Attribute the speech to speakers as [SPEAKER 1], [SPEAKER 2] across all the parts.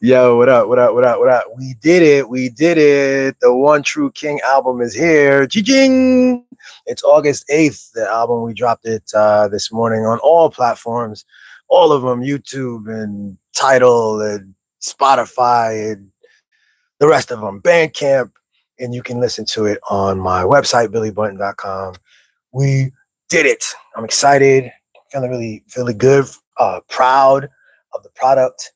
[SPEAKER 1] Yo, what up? What up? What up? What up? We did it. We did it. The One True King album is here. Ching! It's August 8th, the album. We dropped it this morning on all platforms, all of them, YouTube and Tidal and Spotify and the rest of them, Bandcamp. And you can listen to it on my website, billybutton.com. We did it. I'm excited. Feeling really good, proud of the product.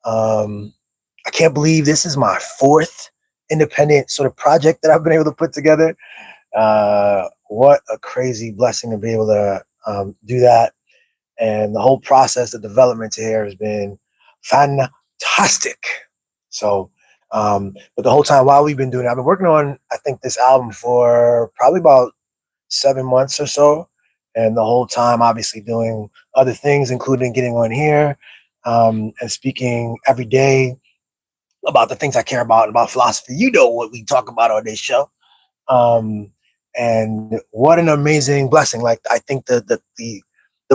[SPEAKER 1] I can't believe this is my fourth independent sort of project that I've been able to put together. What a crazy blessing to be able to do that. And the whole process of development here has been fantastic. So, but the whole time while we've been doing it, I've been working on, I think, this album for probably about 7 months or so. And the whole time, obviously, doing other things, including getting on here and speaking every day about the things I care about philosophy. You know what we talk about on this show. Um, and what an amazing blessing. Like, I think the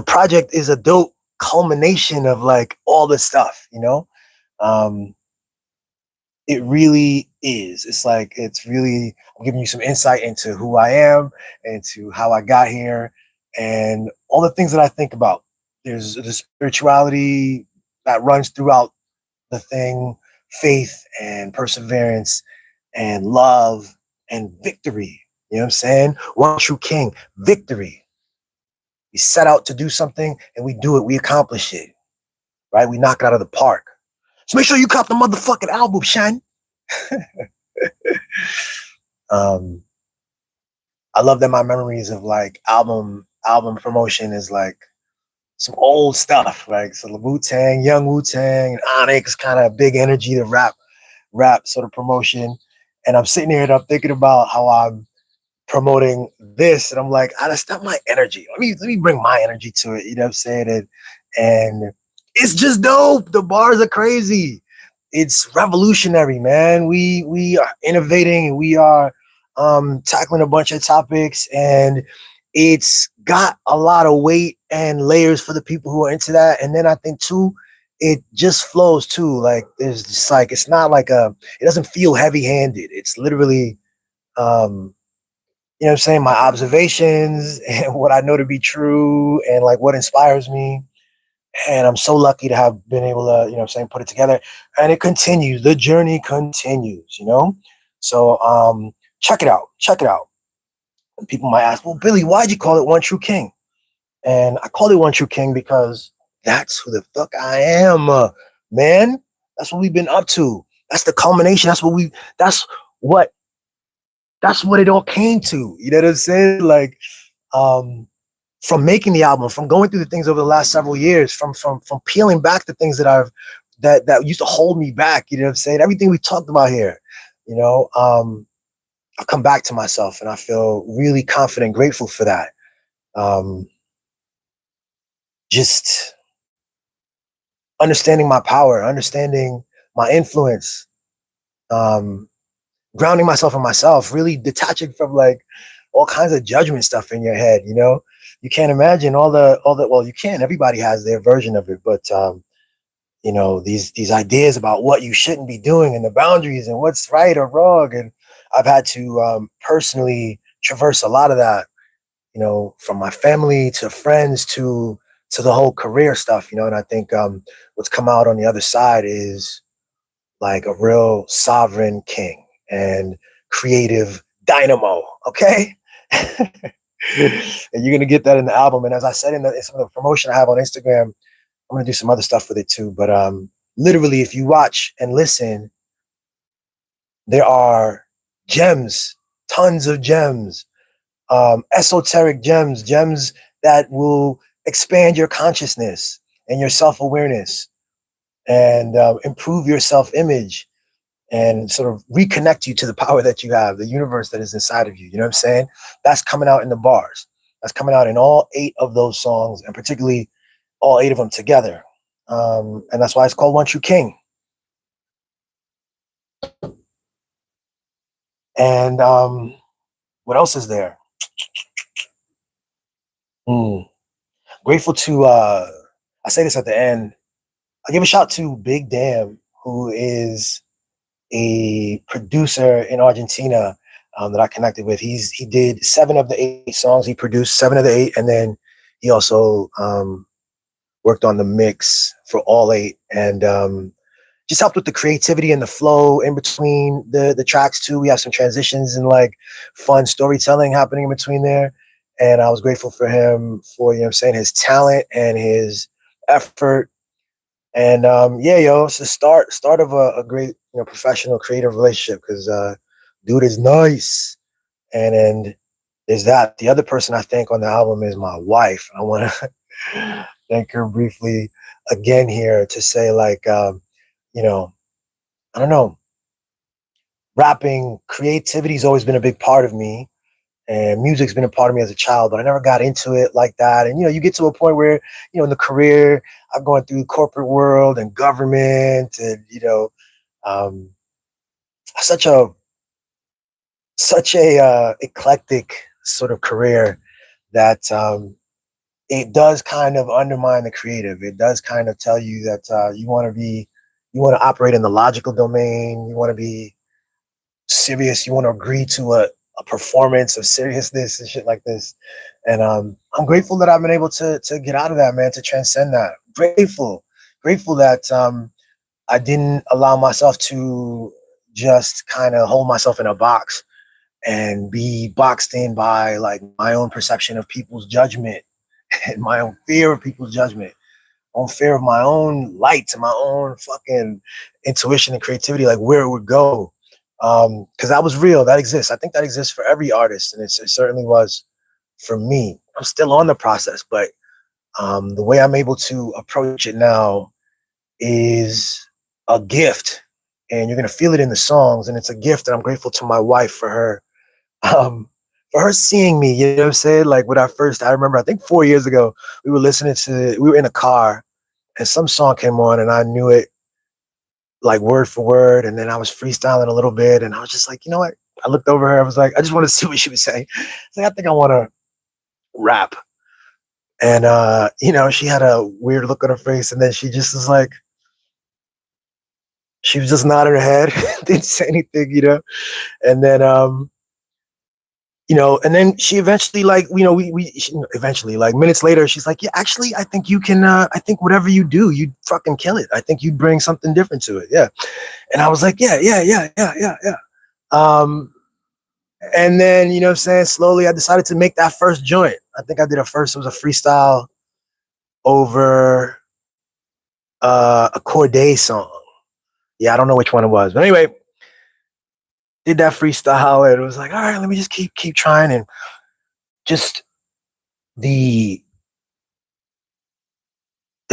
[SPEAKER 1] project is a dope culmination of like all this stuff, you know? Um, it really is. It's like, it's really, I'm giving you some insight into who I am, into how I got here, and all the things that I think about. There's the spirituality that runs throughout the thing, faith and perseverance and love and victory. You know what I'm saying? One true king, victory. We set out to do something and we do it, we accomplish it, right? We knock it out of the park. So make sure you cop the motherfucking album, Shan. um, I love that my memories of like album promotion is like some old stuff, like so Wu Tang, young Wu Tang, and Onyx, kind of big energy to rap sort of promotion. And I'm sitting here and I'm thinking about how I'm promoting this, and I'm like, that's not my energy. Let me bring my energy to it. You know what I'm saying? And it's just dope. The bars are crazy. It's revolutionary, man. We are innovating and we are tackling a bunch of topics, and it's got a lot of weight and layers for the people who are into that. And then I think too, it just flows too. Like there's just like it's not like it doesn't feel heavy handed. It's literally you know what I'm saying, my observations and what I know to be true and like what inspires me. And I'm so lucky to have been able to, you know what I'm saying, put it together. And it continues. The journey continues, you know? So check it out. Check it out. And people might ask, well, Billy, why'd you call it One True King? And I called it One True King because that's who the fuck I am, man. That's what we've been up to. That's the culmination. That's what that's what it all came to. You know what I'm saying? Like, um, from making the album, from going through the things over the last several years, from peeling back the things that that used to hold me back. You know what I'm saying? Everything we talked about here, you know, I've come back to myself, and I feel really confident, grateful for that. Um, just understanding my power, understanding my influence, um, grounding myself in myself, really detaching from like all kinds of judgment stuff in your head. You know, you can't imagine all the. Well, you can. Everybody has their version of it, but you know, these ideas about what you shouldn't be doing and the boundaries and what's right or wrong. And I've had to personally traverse a lot of that. You know, from my family to friends to the whole career stuff. You know, and I think what's come out on the other side is like a real sovereign king and creative dynamo. Okay. And you're gonna get that in the album. And as I said in some of the promotion I have on Instagram, I'm gonna do some other stuff with it too. But literally, if you watch and listen, there are gems, tons of gems, esoteric gems, gems that will expand your consciousness and your self-awareness and improve your self-image and sort of reconnect you to the power that you have, the universe that is inside of you. You know what I'm saying? That's coming out in the bars. That's coming out in all 8 of those songs, and particularly all 8 of them together. And that's why it's called One True King. And what else is there? Mm. Grateful to, I say this at the end, I give a shout to Big Damn, who is a producer in Argentina that I connected with. He did 7 of the 8 songs. He produced 7 of the 8, and then he also worked on the mix for all 8, and just helped with the creativity and the flow in between the tracks too. We have some transitions and like fun storytelling happening in between there. And I was grateful for him for, I'm saying, his talent and his effort. And yeah, yo, it's the start of a great, professional creative relationship, because dude is nice. And there's that. The other person I thank on the album is my wife. I want to thank her briefly again here to say, like, you know, I don't know, rapping, creativity's always been a big part of me, and music's been a part of me as a child, but I never got into it like that. And you get to a point where, in the career, I've gone through corporate world and government, and um, such a eclectic sort of career that it does kind of undermine the creative. It does kind of tell you that you want to operate in the logical domain. You want to be serious. You want to agree to a performance of seriousness and shit like this. And I'm grateful that I've been able to get out of that, man, to transcend that. Grateful that I didn't allow myself to just kind of hold myself in a box and be boxed in by like my own perception of people's judgment and my own fear of people's judgment, own fear of my own lights and my own fucking intuition and creativity, like where it would go. Because that was real. That exists. I think that exists for every artist, and it certainly was for me. I'm still on the process, but the way I'm able to approach it now is a gift, and you're gonna feel it in the songs. And it's a gift, and I'm grateful to my wife um, for her seeing me. You know what I'm saying? Like when I remember, I think 4 years ago, we were in a car, and some song came on, and I knew it like word for word, and then I was freestyling a little bit, and I was just like, you know what? I looked over her. I was like, I just want to see what she was saying. It's like, I think I want to rap. And she had a weird look on her face, and then she just was like, she was just nodding her head, didn't say anything, And then and then she eventually, like, eventually, like minutes later, she's like, yeah, actually, I think you can, I think whatever you do, you fucking kill it. I think you'd bring something different to it. Yeah. And I was like, yeah. Um, and then, what I'm saying, slowly I decided to make that first joint. I think I did it first. It was a freestyle over a Corday song. Yeah, I don't know which one it was. But anyway, did that freestyle, and it was like, all right, let me just keep trying. And just the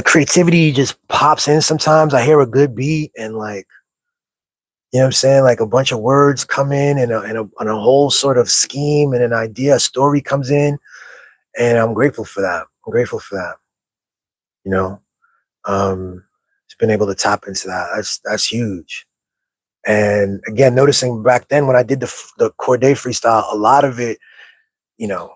[SPEAKER 1] creativity just pops in sometimes. I hear a good beat, and like, what I'm saying, like a bunch of words come in, and a whole sort of scheme and an idea, a story comes in, and I'm grateful for that. I'm grateful for that. Just been able to tap into that. That's huge. And again, noticing back then when I did the Corday freestyle, a lot of it, you know,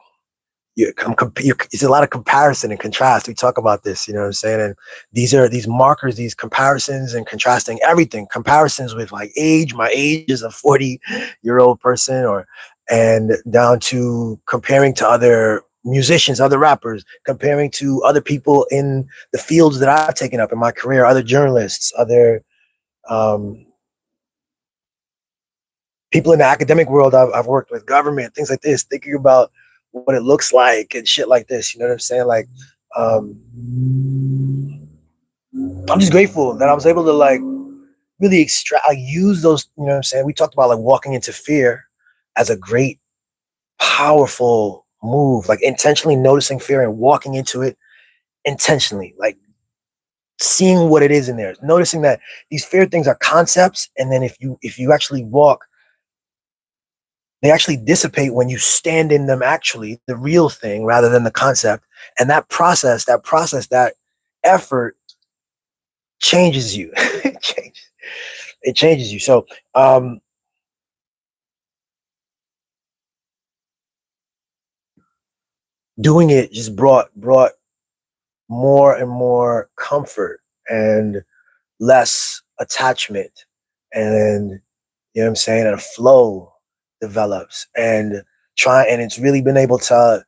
[SPEAKER 1] it's a lot of comparison and contrast. We talk about this, you know what I'm saying? And these markers, these comparisons and contrasting everything, comparisons with like age. My age is a 40-year-old person, and down to comparing to other musicians, other rappers, comparing to other people in the fields that I've taken up in my career, other journalists, other um, people in the academic world I've worked with, government, things like this, thinking about what it looks like and shit like this. You know what I'm saying? Like, um, I'm just grateful that I was able to like really use those. You know what I'm saying? We talked about like walking into fear as a great, powerful move, like intentionally noticing fear and walking into it intentionally, like seeing what it is in there, noticing that these fear things are concepts, and then if you actually walk, they actually dissipate when you stand in them, actually the real thing rather than the concept. And that effort changes you. It changes you. So doing it just brought more and more comfort and less attachment, and you know what I'm saying, and a flow develops, and it's really been able to,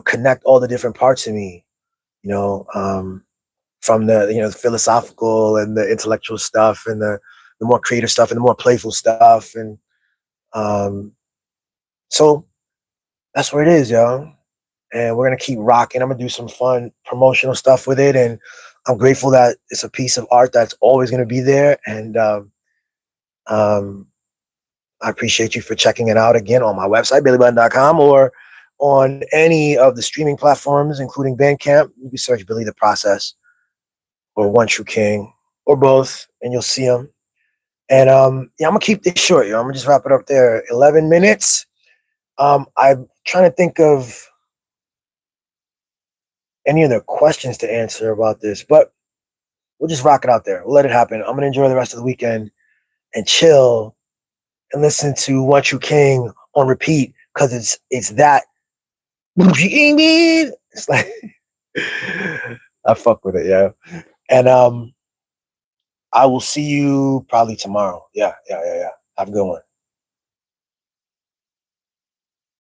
[SPEAKER 1] connect all the different parts of me, you know, from the, the philosophical and the intellectual stuff, and the more creative stuff, and the more playful stuff, and um, so that's where it is, yo. And we're gonna keep rocking. I'm gonna do some fun promotional stuff with it, and I'm grateful that it's a piece of art that's always gonna be there. And um, I appreciate you for checking it out again on my website, billybutton.com, or on any of the streaming platforms, including Bandcamp. You can search Billy the Process or One True King or both, and you'll see them. And yeah, I'm gonna keep this short, yo. I'm gonna just wrap it up there. 11 minutes. I'm trying to think of any other questions to answer about this, but we'll just rock it out there. We'll let it happen. I'm gonna enjoy the rest of the weekend and chill and listen to One True King on repeat, because it's that. It's like I fuck with it, yeah. And I will see you probably tomorrow. Yeah. Have a good one.